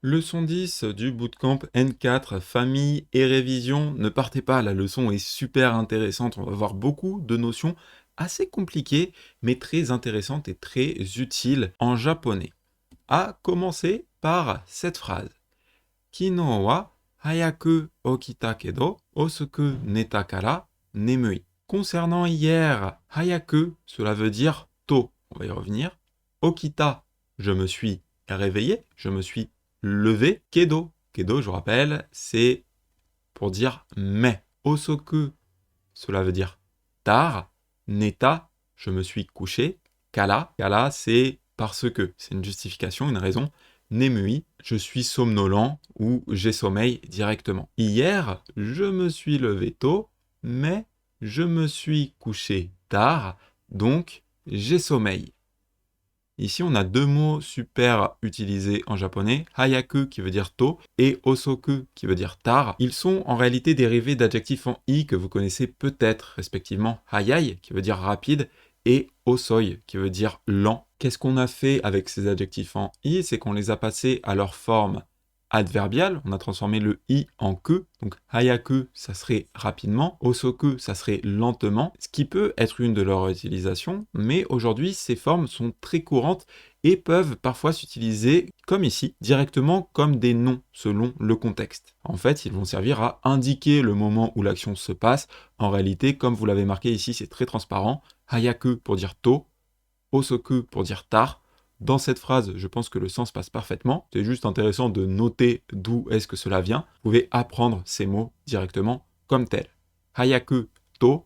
Leçon 10 du bootcamp N4, famille et révision. Ne partez pas, la leçon est super intéressante. On va voir beaucoup de notions assez compliquées, mais très intéressantes et très utiles en japonais. À commencer par cette phrase. Kino wa hayaku okita kedo, osoku neta kara nemui. Concernant hier, hayaku, cela veut dire tôt. On va y revenir. Okita, je me suis réveillé, je me suis levé. Kedo, kedo, je vous rappelle, c'est pour dire mais. Osoku, cela veut dire tard. Neta, je me suis couché. Kara, kara, c'est parce que. C'est une justification, une raison. Nemui, je suis somnolent ou j'ai sommeil directement. Hier, je me suis levé tôt, mais je me suis couché tard, donc j'ai sommeil. Ici, on a deux mots super utilisés en japonais, hayaku qui veut dire tôt et osoku qui veut dire tard. Ils sont en réalité dérivés d'adjectifs en i que vous connaissez peut-être, respectivement hayai qui veut dire rapide et osoi qui veut dire lent. Qu'est-ce qu'on a fait avec ces adjectifs en i? C'est qu'on les a passés à leur forme adverbiale, on a transformé le i en que, donc hayaku ça serait rapidement, osoku ça serait lentement, ce qui peut être une de leurs utilisations, mais aujourd'hui ces formes sont très courantes et peuvent parfois s'utiliser, comme ici, directement comme des noms selon le contexte. En fait, ils vont servir à indiquer le moment où l'action se passe. En réalité, comme vous l'avez marqué ici, c'est très transparent. Hayaku pour dire tôt, osoku pour dire tard. Dans cette phrase, je pense que le sens passe parfaitement. C'est juste intéressant de noter d'où est-ce que cela vient. Vous pouvez apprendre ces mots directement comme tels. Hayaku to,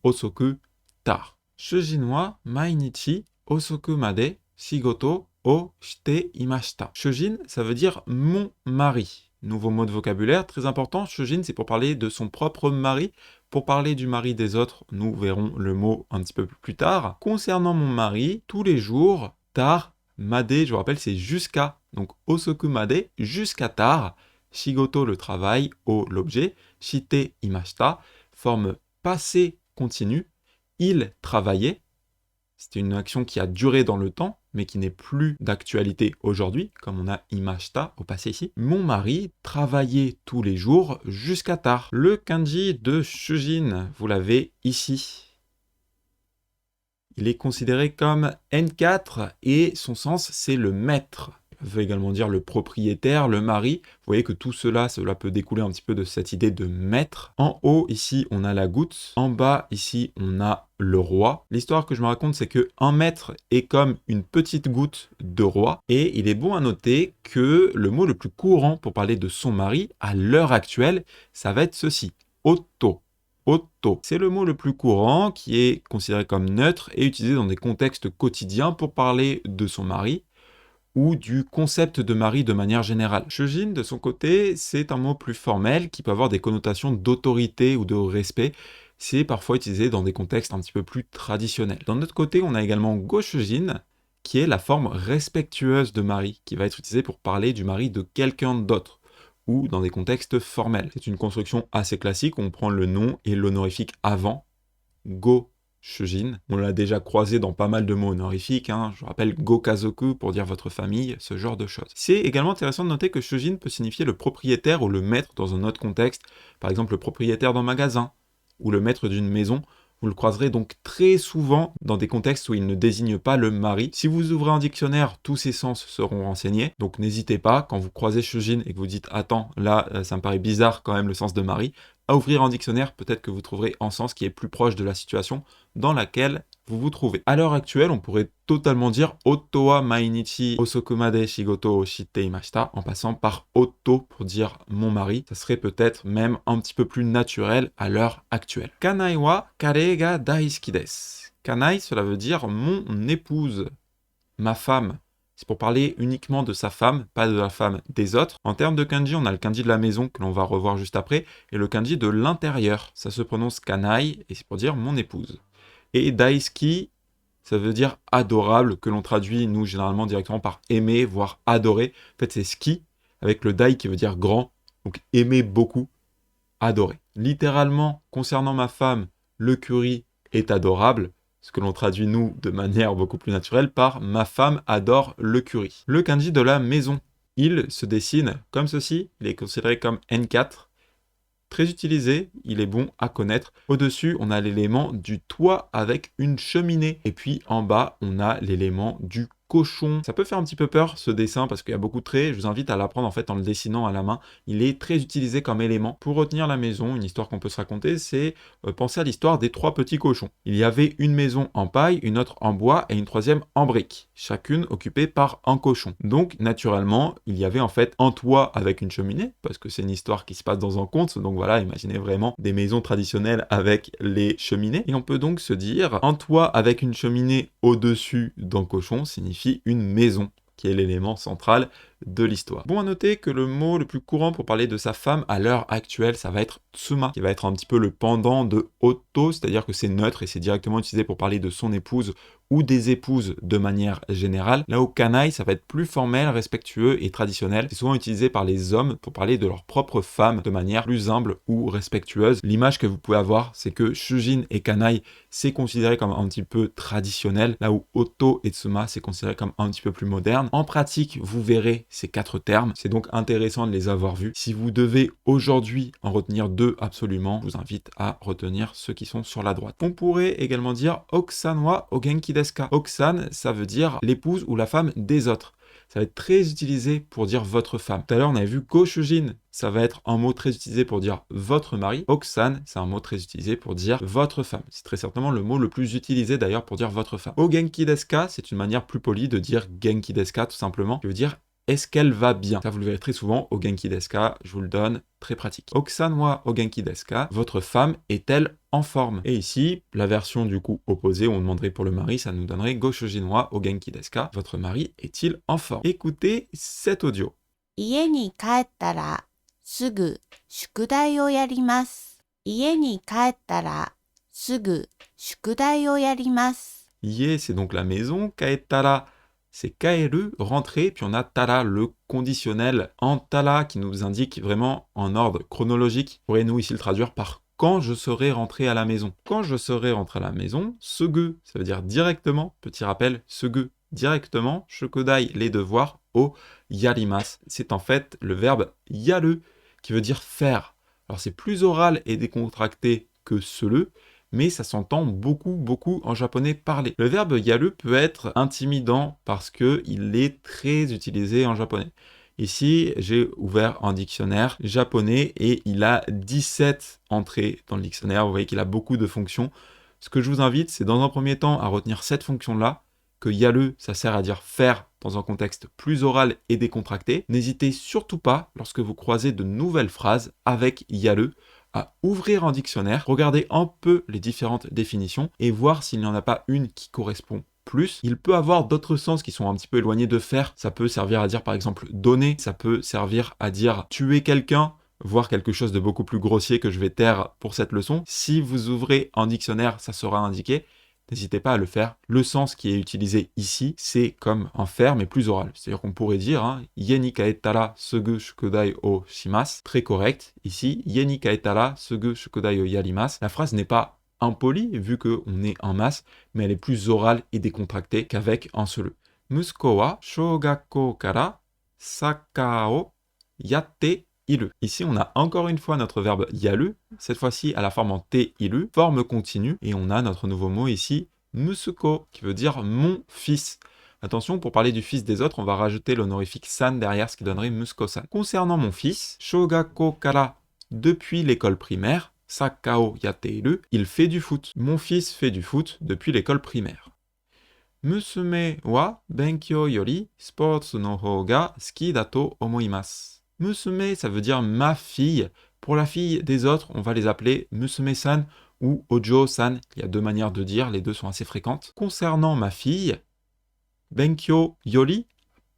osoku tard. Shujin wa mainichi osoku made shigoto o shite imashita. Shujin, ça veut dire mon mari. Nouveau mot de vocabulaire très important. Shujin, c'est pour parler de son propre mari. Pour parler du mari des autres, nous verrons le mot un petit peu plus tard. Concernant mon mari, tous les jours, tard, made, je vous rappelle, c'est jusqu'à. Donc, osoku made, jusqu'à tard. Shigoto, le travail, o, l'objet. Shite imashita, forme passé continu. Il travaillait. C'était une action qui a duré dans le temps, mais qui n'est plus d'actualité aujourd'hui, comme on a imashita au passé ici. Mon mari travaillait tous les jours jusqu'à tard. Le kanji de shujin, vous l'avez ici. Il est considéré comme N4 et son sens, c'est le maître. Ça veut également dire le propriétaire, le mari. Vous voyez que tout cela peut découler un petit peu de cette idée de maître. En haut, ici, on a la goutte. En bas, ici, on a le roi. L'histoire que je me raconte, c'est que un maître est comme une petite goutte de roi. Et il est bon à noter que le mot le plus courant pour parler de son mari, à l'heure actuelle, ça va être ceci. Otto. Otto. C'est le mot le plus courant qui est considéré comme neutre et utilisé dans des contextes quotidiens pour parler de son mari ou du concept de mari de manière générale. Shujin, de son côté, c'est un mot plus formel qui peut avoir des connotations d'autorité ou de respect. C'est parfois utilisé dans des contextes un petit peu plus traditionnels. D'un autre côté, on a également go-shujin, qui est la forme respectueuse de mari, qui va être utilisée pour parler du mari de quelqu'un d'autre, ou dans des contextes formels. C'est une construction assez classique, on prend le nom et l'honorifique avant, go shujin. On l'a déjà croisé dans pas mal de mots honorifiques, je rappelle gokazoku pour dire votre famille, ce genre de choses. C'est également intéressant de noter que shujin peut signifier le propriétaire ou le maître dans un autre contexte, par exemple le propriétaire d'un magasin, ou le maître d'une maison. Vous le croiserez donc très souvent dans des contextes où il ne désigne pas le mari. Si vous ouvrez un dictionnaire, tous ces sens seront renseignés. Donc n'hésitez pas, quand vous croisez shujin et que vous dites « Attends, là, ça me paraît bizarre quand même le sens de mari », à ouvrir un dictionnaire, peut-être que vous trouverez un sens qui est plus proche de la situation dans laquelle vous vous trouvez. À l'heure actuelle, on pourrait totalement dire Otto wa mainichi osoku made shigoto o shite imashita en passant par Otto pour dire mon mari. Ça serait peut-être même un petit peu plus naturel à l'heure actuelle. Kanai wa kare ga daisuki desu. Kanai, cela veut dire mon épouse, ma femme. C'est pour parler uniquement de sa femme, pas de la femme des autres. En termes de kanji, on a le kanji de la maison que l'on va revoir juste après, et le kanji de l'intérieur. Ça se prononce kanai, et c'est pour dire mon épouse. Et daisuki, ça veut dire adorable, que l'on traduit, nous, généralement, directement par aimer, voire adorer. En fait, c'est ski, avec le dai qui veut dire grand, donc aimer beaucoup, adorer. Littéralement, concernant ma femme, le curry est adorable, ce que l'on traduit, nous, de manière beaucoup plus naturelle, par « ma femme adore le curry ». Le kanji de la maison. Il se dessine comme ceci, il est considéré comme N4. Très utilisé, il est bon à connaître. Au-dessus, on a l'élément du toit avec une cheminée. Et puis en bas, on a l'élément du cochon. Ça peut faire un petit peu peur ce dessin parce qu'il y a beaucoup de traits. Je vous invite à l'apprendre en fait en le dessinant à la main. Il est très utilisé comme élément. Pour retenir la maison, une histoire qu'on peut se raconter, c'est penser à l'histoire des 3 petits cochons. Il y avait une maison en paille, une autre en bois et une troisième en briques, chacune occupée par un cochon. Donc naturellement, il y avait en fait un toit avec une cheminée, parce que c'est une histoire qui se passe dans un conte. Donc voilà, imaginez vraiment des maisons traditionnelles avec les cheminées. Et on peut donc se dire, un toit avec une cheminée au-dessus d'un cochon signifie une maison, qui est l'élément central de l'histoire. Bon à noter que le mot le plus courant pour parler de sa femme à l'heure actuelle, ça va être tsuma, qui va être un petit peu le pendant de oto, c'est-à-dire que c'est neutre et c'est directement utilisé pour parler de son épouse ou des épouses de manière générale. Là où kanai, ça va être plus formel, respectueux et traditionnel. C'est souvent utilisé par les hommes pour parler de leur propre femme de manière plus humble ou respectueuse. L'image que vous pouvez avoir, c'est que shujin et kanai, c'est considéré comme un petit peu traditionnel, là où oto et tsuma, c'est considéré comme un petit peu plus moderne. En pratique, vous verrez ces 4 termes. C'est donc intéressant de les avoir vus. Si vous devez aujourd'hui en retenir 2 absolument, je vous invite à retenir ceux qui sont sur la droite. On pourrait également dire Oksan wa o genki desu ka. Oksan, ça veut dire l'épouse ou la femme des autres. Ça va être très utilisé pour dire votre femme. Tout à l'heure, on avait vu Goshujin, ça va être un mot très utilisé pour dire votre mari. Oksan, c'est un mot très utilisé pour dire votre femme. C'est très certainement le mot le plus utilisé d'ailleurs pour dire votre femme. O genki desu ka, c'est une manière plus polie de dire genki desu ka tout simplement, qui veut dire est-ce qu'elle va bien? Ça, vous le verrez très souvent au Genki desu ka, je vous le donne, très pratique. Oksan wa o genki desu ka, votre femme est-elle en forme? Et ici, la version du coup opposée, où on demanderait pour le mari, ça nous donnerait Goshujin wa o genki desu ka, votre mari est-il en forme? Écoutez cet audio. 家に帰ったらすぐ宿題をやります。家に帰ったらすぐ宿題をやります。 Ie, c'est donc la maison. Kaetara, c'est kaeru, rentrer. Puis on a tara, le conditionnel en tara, qui nous indique vraiment en ordre chronologique. Pourriez-nous ici le traduire par quand je serai rentré à la maison. Quand je serai rentré à la maison, sugu, ça veut dire directement. Petit rappel, sugu, directement. Shukodai, les devoirs. O yarimasu, c'est en fait le verbe yaru, qui veut dire faire. Alors c'est plus oral et décontracté que cele, mais ça s'entend beaucoup en japonais parlé. Le verbe yaru peut être intimidant parce qu'il est très utilisé en japonais. Ici, j'ai ouvert un dictionnaire japonais et il a 17 entrées dans le dictionnaire. Vous voyez qu'il a beaucoup de fonctions. Ce que je vous invite, c'est dans un premier temps à retenir cette fonction-là, que yaru, ça sert à dire faire dans un contexte plus oral et décontracté. N'hésitez surtout pas, lorsque vous croisez de nouvelles phrases avec yaru, à ouvrir un dictionnaire, regarder un peu les différentes définitions et voir s'il n'y en a pas une qui correspond plus. Il peut avoir d'autres sens qui sont un petit peu éloignés de faire. Ça peut servir à dire par exemple donner, ça peut servir à dire tuer quelqu'un, voire quelque chose de beaucoup plus grossier que je vais taire pour cette leçon. Si vous ouvrez un dictionnaire, ça sera indiqué. N'hésitez pas à le faire. Le sens qui est utilisé ici, c'est comme un faire, mais plus oral. C'est-à-dire qu'on pourrait dire Yeni kaetara sugu shukudai o shimasu. Très correct. Ici, Yeni kaetara sugu shukudai o yarimasu. La phrase n'est pas impolie, vu qu'on est en masse, mais elle est plus orale et décontractée qu'avec un seul. Musuko wa shogakko kara sakkar o yatte iru. Ici, on a encore une fois notre verbe yaru, cette fois-ci à la forme en te iru, forme continue, et on a notre nouveau mot ici, musuko, qui veut dire mon fils. Attention, pour parler du fils des autres, on va rajouter l'honorifique san derrière, ce qui donnerait musuko-san. Concernant mon fils, shogakko kara, depuis l'école primaire, sakkar o yatte iru, il fait du foot. Mon fils fait du foot depuis l'école primaire. Musume wa benkyou yori sports no hou ga suki da to omoimasu. Musume, ça veut dire ma fille. Pour la fille des autres, on va les appeler Musume-san ou Ojo-san. Il y a 2 manières de dire, les 2 sont assez fréquentes. Concernant ma fille, Benkyou yori,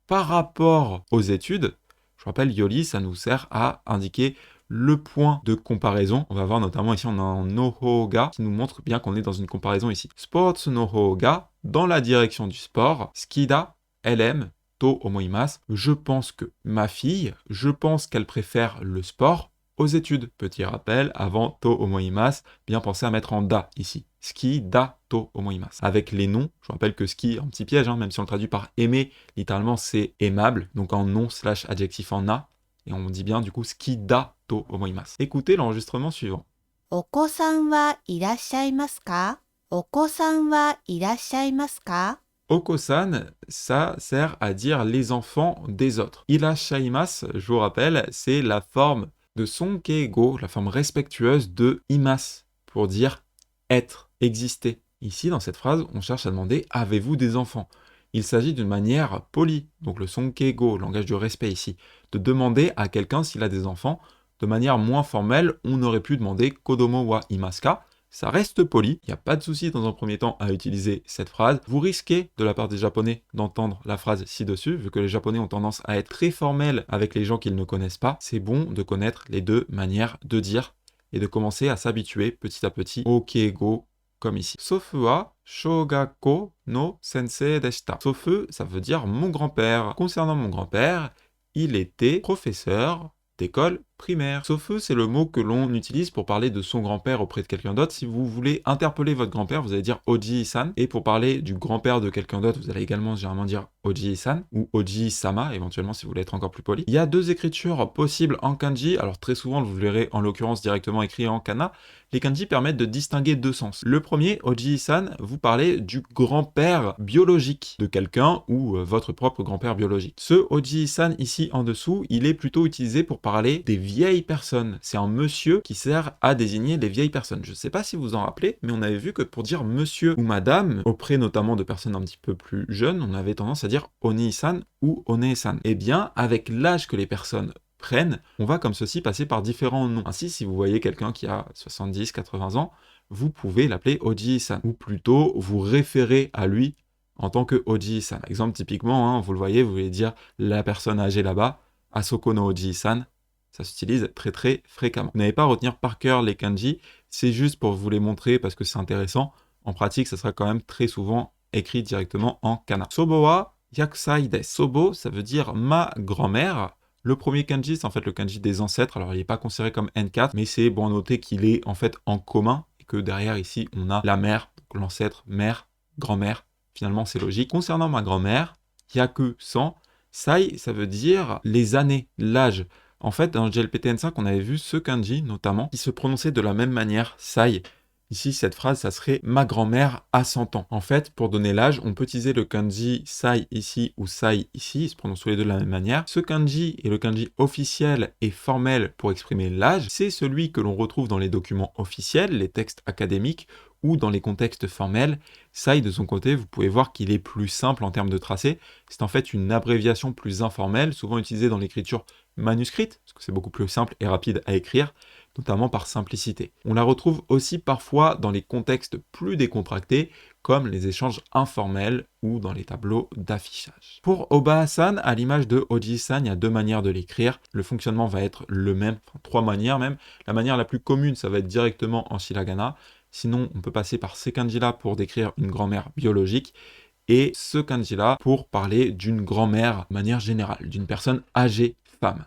par rapport aux études, je rappelle, yori, ça nous sert à indiquer le point de comparaison. On va voir notamment ici, on a un noho ga qui nous montre bien qu'on est dans une comparaison ici. Sports noho ga, dans la direction du sport. Skida, elle aime. To omoimasu, je pense que ma fille, je pense qu'elle préfère le sport aux études. Petit rappel, avant to omoimasu, bien penser à mettre en da ici. Ski da to omoimasu. Avec les noms, je vous rappelle que ski, un petit piège, même si on le traduit par aimer, littéralement c'est aimable, donc en nom / adjectif en na, et on dit bien du coup ski da to omoimasu. Écoutez l'enregistrement suivant. お子さんはいらっしゃいますか？お子さんはいらっしゃいますか？ Okosan, ça sert à dire les enfants des autres. Irashaimasu, je vous rappelle, c'est la forme de sonkeigo, la forme respectueuse de imas, pour dire être, exister. Ici, dans cette phrase, on cherche à demander « avez-vous des enfants ?» Il s'agit d'une manière polie, donc le sonkeigo, langage du respect ici, de demander à quelqu'un s'il a des enfants. De manière moins formelle, on aurait pu demander « kodomo wa imasu ka ?» Ça reste poli, il n'y a pas de souci dans un premier temps à utiliser cette phrase. Vous risquez, de la part des Japonais, d'entendre la phrase ci-dessus, vu que les Japonais ont tendance à être très formels avec les gens qu'ils ne connaissent pas. C'est bon de connaître les deux manières de dire et de commencer à s'habituer petit à petit au keigo, comme ici. Sofu wa shogakko no sensei deshita. Sofu, ça veut dire mon grand-père. Concernant mon grand-père, il était professeur d'école primaire. Sofu, c'est le mot que l'on utilise pour parler de son grand-père auprès de quelqu'un d'autre. Si vous voulez interpeller votre grand-père, vous allez dire Oji-san. Et pour parler du grand-père de quelqu'un d'autre, vous allez également généralement dire Oji-san ou Oji-sama, éventuellement si vous voulez être encore plus poli. Il y a deux écritures possibles en kanji. Alors très souvent, vous le verrez en l'occurrence directement écrit en kana. Les kanji permettent de distinguer deux sens. Le premier, Oji-san, vous parlez du grand-père biologique de quelqu'un ou votre propre grand-père biologique. Ce Oji-san ici en dessous, il est plutôt utilisé pour parler des vieilles personnes. C'est un monsieur qui sert à désigner les vieilles personnes. Je ne sais pas si vous vous en rappelez, mais on avait vu que pour dire monsieur ou madame, auprès notamment de personnes un petit peu plus jeunes, on avait tendance à dire oni-san ou one-san. Eh bien, avec l'âge que les personnes prennent, on va comme ceci passer par différents noms. Ainsi, si vous voyez quelqu'un qui a 70, 80 ans, vous pouvez l'appeler Oji-san, ou plutôt vous référer à lui en tant que Oji-san. Exemple, typiquement, vous le voyez, vous voulez dire la personne âgée là-bas, Asoko no Oji-san, ça s'utilise très très fréquemment. Vous n'avez pas à retenir par cœur les kanji, c'est juste pour vous les montrer parce que c'est intéressant. En pratique, ça sera quand même très souvent écrit directement en kana. Sobo wa yakusai desu. Sobo, ça veut dire ma grand-mère. Le premier kanji, c'est en fait le kanji des ancêtres. Alors, il n'est pas considéré comme N4, mais c'est bon à noter qu'il est en fait en commun et que derrière, ici, on a la mère, donc l'ancêtre, mère, grand-mère. Finalement, c'est logique. Concernant ma grand-mère, yaku-san, sai, ça veut dire les années, l'âge. En fait, dans le GLPTN5, on avait vu ce kanji, notamment, qui se prononçait de la même manière, sai. Ici, cette phrase, ça serait « ma grand-mère a 100 ans ». En fait, pour donner l'âge, on peut utiliser le kanji sai ici ou sai ici, ils se prononcent tous les deux de la même manière. Ce kanji est le kanji officiel et formel pour exprimer l'âge. C'est celui que l'on retrouve dans les documents officiels, les textes académiques, ou dans les contextes formels. Sai, de son côté, vous pouvez voir qu'il est plus simple en termes de tracé. C'est en fait une abréviation plus informelle, souvent utilisée dans l'écriture manuscrite, parce que c'est beaucoup plus simple et rapide à écrire, notamment par simplicité. On la retrouve aussi parfois dans les contextes plus décontractés, comme les échanges informels ou dans les tableaux d'affichage. Pour Oba-san, à l'image de Oji-san, il y a deux manières de l'écrire. Le fonctionnement va être le même, enfin, trois manières même. La manière la plus commune, ça va être directement en shiragana. Sinon, on peut passer par ces kanji-là pour décrire une grand-mère biologique et ce kanji-là pour parler d'une grand-mère de manière générale, d'une personne âgée, femme.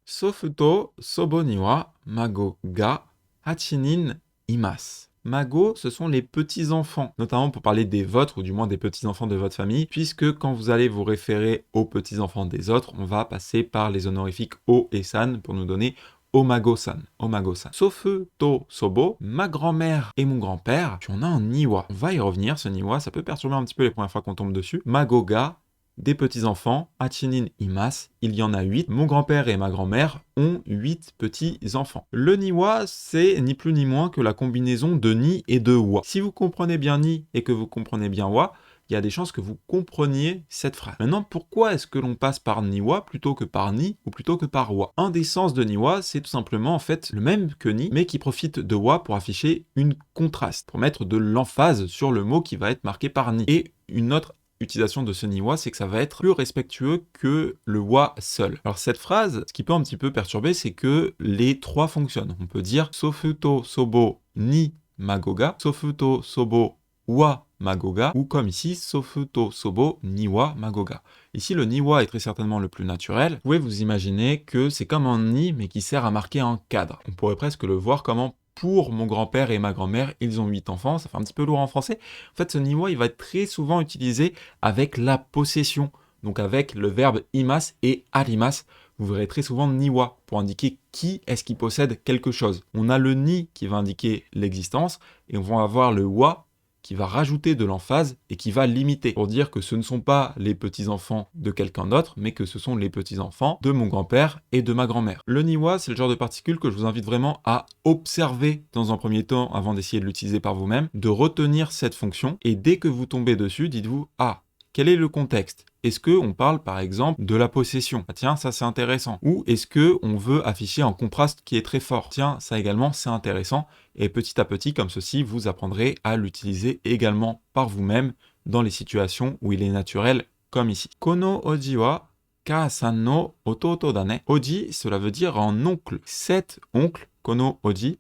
Sofu to sobo ni wa mago ga 8 nin imasu. Mago, ce sont les petits-enfants, notamment pour parler des vôtres, ou du moins des petits-enfants de votre famille, puisque quand vous allez vous référer aux petits-enfants des autres, on va passer par les honorifiques o et san pour nous donner Omago-san, Omago-san. Sofu to sobo, ma grand-mère et mon grand-père, puis on a un niwa. On va y revenir, ce niwa, ça peut perturber un petit peu les premières fois qu'on tombe dessus. Mago-ga, des petits-enfants, Hachinin imasu, il y en a 8. Mon grand-père et ma grand-mère ont 8 petits-enfants. Le niwa, c'est ni plus ni moins que la combinaison de ni et de wa. Si vous comprenez bien ni et que vous comprenez bien wa, il y a des chances que vous compreniez cette phrase. Maintenant, pourquoi est-ce que l'on passe par niwa plutôt que par ni ou plutôt que par wa? Un des sens de niwa, c'est tout simplement en fait le même que ni, mais qui profite de wa pour afficher une contraste, pour mettre de l'emphase sur le mot qui va être marqué par ni. Et une autre utilisation de ce niwa, c'est que ça va être plus respectueux que le wa seul. Alors cette phrase, ce qui peut un petit peu perturber, c'est que les trois fonctionnent. On peut dire sofu to sobo ni magoga, sofu to sobo wa magoga, ou comme ici, sofu to sobo niwa magoga. Ici, le niwa est très certainement le plus naturel. Vous pouvez vous imaginer que c'est comme un ni, mais qui sert à marquer un cadre. On pourrait presque le voir comme un pour mon grand-père et ma grand-mère, ils ont 8 enfants, ça fait un petit peu lourd en français. En fait, ce niwa, il va être très souvent utilisé avec la possession, donc avec le verbe imas et arimas. Vous verrez très souvent niwa pour indiquer qui est-ce qui possède quelque chose. On a le ni qui va indiquer l'existence et on va avoir le wa qui va rajouter de l'emphase et qui va limiter pour dire que ce ne sont pas les petits-enfants de quelqu'un d'autre, mais que ce sont les petits-enfants de mon grand-père et de ma grand-mère. Le niwa, c'est le genre de particule que je vous invite vraiment à observer dans un premier temps avant d'essayer de l'utiliser par vous-même, de retenir cette fonction et dès que vous tombez dessus, dites-vous « Ah, quel est le contexte ? Est-ce qu'on parle par exemple de la possession ? Ah tiens, ça c'est intéressant. Ou est-ce qu'on veut afficher un contraste qui est très fort ? Tiens, ça également c'est intéressant. Et petit à petit, comme ceci, vous apprendrez à l'utiliser également par vous-même dans les situations où il est naturel, comme ici. Kono oji wa kaa-san no ototo da ne. Oji, cela veut dire un oncle. Cet oncle, kono oji,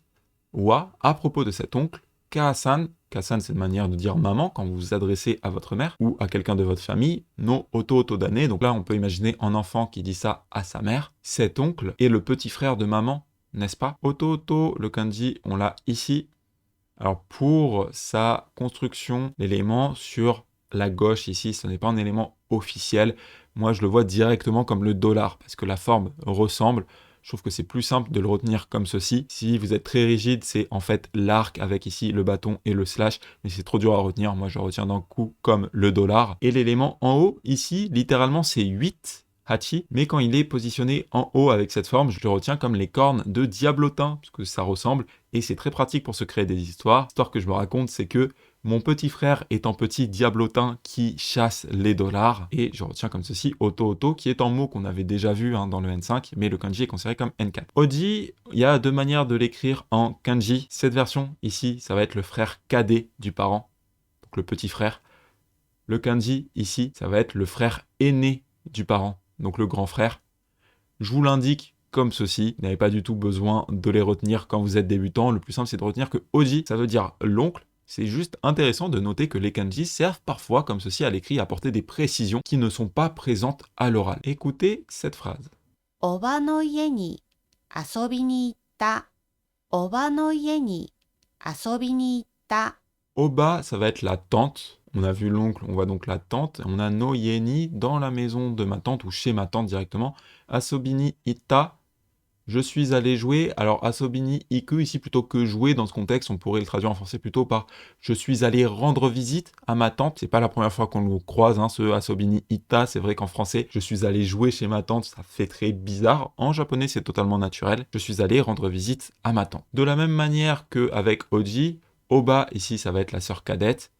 wa, à propos de cet oncle, kaa-san, kaa-san c'est une manière de dire maman quand vous vous adressez à votre mère ou à quelqu'un de votre famille, no ototo da ne. Donc là, on peut imaginer un enfant qui dit ça à sa mère. Cet oncle est le petit frère de maman, n'est-ce pas? Ototo, le kanji, on l'a ici. Alors pour sa construction, l'élément sur la gauche ici, ce n'est pas un élément officiel. Moi, je le vois directement comme le dollar parce que la forme ressemble. Je trouve que c'est plus simple de le retenir comme ceci. Si vous êtes très rigide, c'est en fait l'arc avec ici le bâton et le slash. Mais c'est trop dur à retenir. Moi, je retiens d'un coup comme le dollar. Et l'élément en haut, ici, littéralement, c'est 8. Hachi, mais quand il est positionné en haut avec cette forme, je le retiens comme les cornes de diablotin, parce que ça ressemble, et c'est très pratique pour se créer des histoires. L'histoire que je me raconte, c'est que mon petit frère est un petit diablotin qui chasse les dollars, et je retiens comme ceci Oto, qui est un mot qu'on avait déjà vu dans le N5, mais le kanji est considéré comme N4. Oji, il y a deux manières de l'écrire en kanji. Cette version, ici, ça va être le frère cadet du parent, donc le petit frère. Le kanji, ici, ça va être le frère aîné du parent, donc le grand frère. Je vous l'indique comme ceci, vous n'avez pas du tout besoin de les retenir quand vous êtes débutant. Le plus simple, c'est de retenir que Oji, ça veut dire l'oncle. C'est juste intéressant de noter que les kanji servent parfois comme ceci à l'écrit à apporter des précisions qui ne sont pas présentes à l'oral. Écoutez cette phrase. Oba no ie ni asobi ni itta. Oba no ie ni asobi ni itta. Oba, ça va être la tante. On a vu l'oncle, on voit donc la tante. On a no yeni dans la maison de ma tante ou chez ma tante directement. Asobini ita, je suis allé jouer. Alors asobini iku, ici plutôt que jouer dans ce contexte, on pourrait le traduire en français plutôt par je suis allé rendre visite à ma tante. C'est pas la première fois qu'on le croise, ce asobini ita. C'est vrai qu'en français, je suis allé jouer chez ma tante, ça fait très bizarre. En japonais, c'est totalement naturel. Je suis allé rendre visite à ma tante. De la même manière qu'avec Oji, Oba, ici, ça va être la sœur cadette.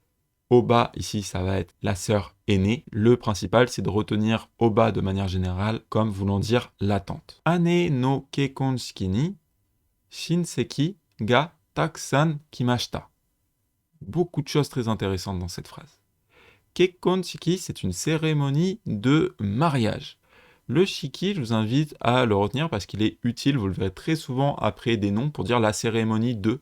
Oba, ici, ça va être la sœur aînée. Le principal, c'est de retenir Oba de manière générale, comme voulant dire la tante. Ane no kekonshiki ni shinseki ga takusan kimashita. Beaucoup de choses très intéressantes dans cette phrase. Kekonshiki, c'est une cérémonie de mariage. Le shiki, je vous invite à le retenir parce qu'il est utile, vous le verrez très souvent après des noms pour dire la cérémonie de.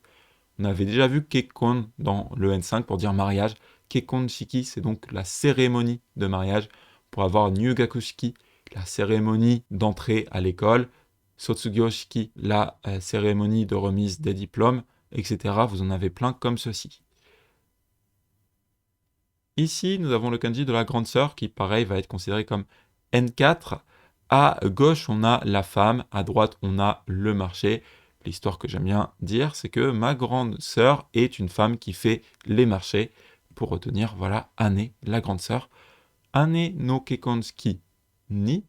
On avait déjà vu kekkon dans le N5 pour dire mariage. Kekkon shiki, c'est donc la cérémonie de mariage. Pour avoir nyugaku shiki, la cérémonie d'entrée à l'école. Sotsugyō shiki, la cérémonie de remise des diplômes, etc. Vous en avez plein comme ceci. Ici, nous avons le kanji de la grande sœur qui, pareil, va être considéré comme N4. À gauche, on a la femme. À droite, on a le marché. L'histoire que j'aime bien dire, c'est que ma grande sœur est une femme qui fait les marchés. Pour retenir, voilà, Ane, la grande sœur. Ane no kekonsuki ni.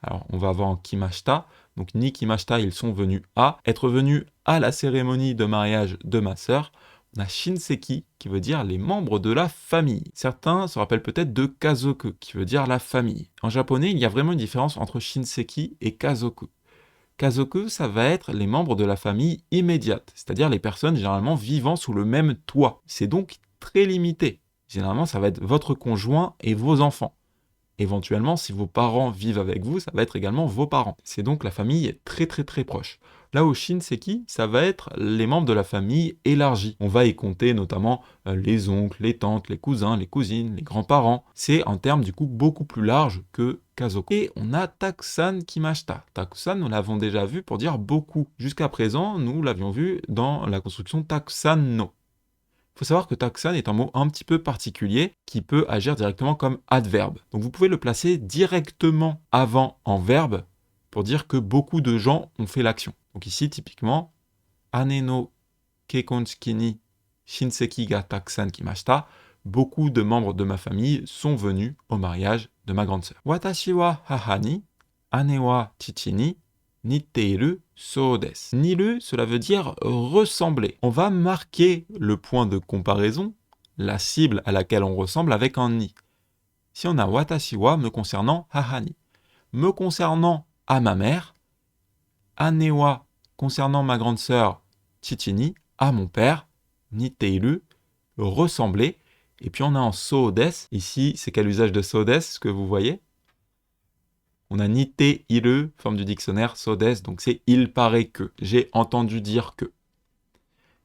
Alors, on va avoir en kimashita. Donc, ni kimashita, ils sont venus à. Être venus à la cérémonie de mariage de ma sœur. On a shinseki, qui veut dire les membres de la famille. Certains se rappellent peut-être de kazoku, qui veut dire la famille. En japonais, il y a vraiment une différence entre shinseki et kazoku. Kazoku, ça va être les membres de la famille immédiate, c'est-à-dire les personnes généralement vivant sous le même toit. C'est donc très limité. Généralement, ça va être votre conjoint et vos enfants. éventuellement, si vos parents vivent avec vous, ça va être également vos parents. C'est donc la famille très très très proche. Là au Shinseki, ça va être les membres de la famille élargie. On va y compter notamment les oncles, les tantes, les cousins, les cousines, les grands-parents. C'est en termes du coup beaucoup plus large que Kazoko. Et on a Takusan kimashita. Takusan, nous l'avons déjà vu pour dire beaucoup. Jusqu'à présent, nous l'avions vu dans la construction Takusan no. Il faut savoir que takusan est un mot un petit peu particulier qui peut agir directement comme adverbe. Donc vous pouvez le placer directement avant en verbe pour dire que beaucoup de gens ont fait l'action. Donc ici, typiquement, ane no keikonshiki ni shinseki ga takusan kimashita. Beaucoup de membres de ma famille sont venus au mariage de ma grande sœur. Watashi wa haha ni, ane wa chichi ni, nitteiru so desu. Niru, cela veut dire ressembler. On va marquer le point de comparaison, la cible à laquelle on ressemble avec un ni. Si on a watashi wa me concernant haha ni. Me concernant à ma mère, ane wa concernant ma grande sœur chichi ni, à mon père, nitteiru, ressembler. Et puis on a en so desu, ici c'est quel usage de so desu, ce que vous voyez? On a nite, iru, forme du dictionnaire, so desu, donc c'est il paraît que. J'ai entendu dire que.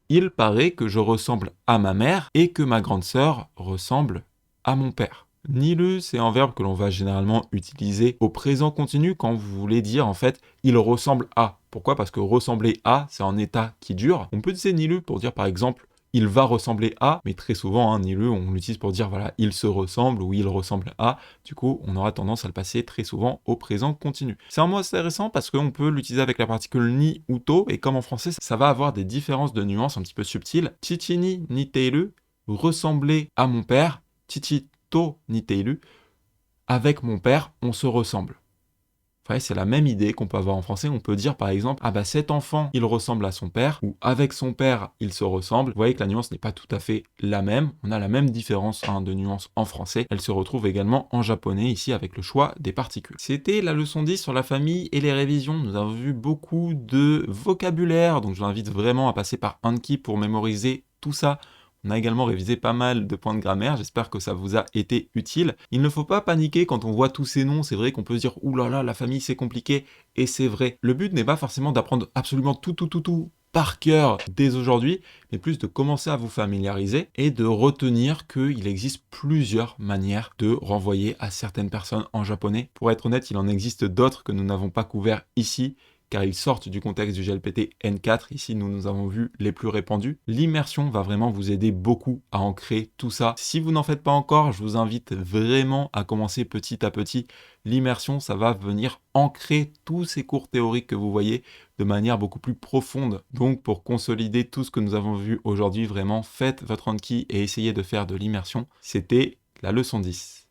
Il paraît que je ressemble à ma mère et que ma grande sœur ressemble à mon père. Niru, c'est un verbe que l'on va généralement utiliser au présent continu quand vous voulez dire en fait il ressemble à. Pourquoi? Parce que ressembler à, c'est un état qui dure. On peut utiliser niru pour dire par exemple il va ressembler à, mais très souvent, niru, on l'utilise pour dire voilà, il se ressemble ou il ressemble à. Du coup, on aura tendance à le passer très souvent au présent continu. C'est un mot intéressant parce qu'on peut l'utiliser avec la particule ni ou to, et comme en français, ça va avoir des différences de nuances un petit peu subtiles. Chichi ni niteiru, ressembler à mon père. Chichi to niteiru, avec mon père, on se ressemble. Ouais, c'est la même idée qu'on peut avoir en français. On peut dire par exemple, ah bah cet enfant, il ressemble à son père, ou avec son père, il se ressemble. Vous voyez que la nuance n'est pas tout à fait la même. On a la même différence de nuance en français. Elle se retrouve également en japonais, ici avec le choix des particules. C'était la leçon 10 sur la famille et les révisions. Nous avons vu beaucoup de vocabulaire, donc je vous invite vraiment à passer par Anki pour mémoriser tout ça. On a également révisé pas mal de points de grammaire, j'espère que ça vous a été utile. Il ne faut pas paniquer quand on voit tous ces noms, c'est vrai qu'on peut se dire « Ouh là là, la famille c'est compliqué », et c'est vrai. Le but n'est pas forcément d'apprendre absolument tout par cœur dès aujourd'hui, mais plus de commencer à vous familiariser et de retenir qu'il existe plusieurs manières de renvoyer à certaines personnes en japonais. Pour être honnête, il en existe d'autres que nous n'avons pas couverts ici, car ils sortent du contexte du GLPT N4. Ici, nous avons vu les plus répandus. L'immersion va vraiment vous aider beaucoup à ancrer tout ça. Si vous n'en faites pas encore, je vous invite vraiment à commencer petit à petit. L'immersion, ça va venir ancrer tous ces cours théoriques que vous voyez de manière beaucoup plus profonde. Donc, pour consolider tout ce que nous avons vu aujourd'hui, vraiment, faites votre Anki et essayez de faire de l'immersion. C'était la leçon 10.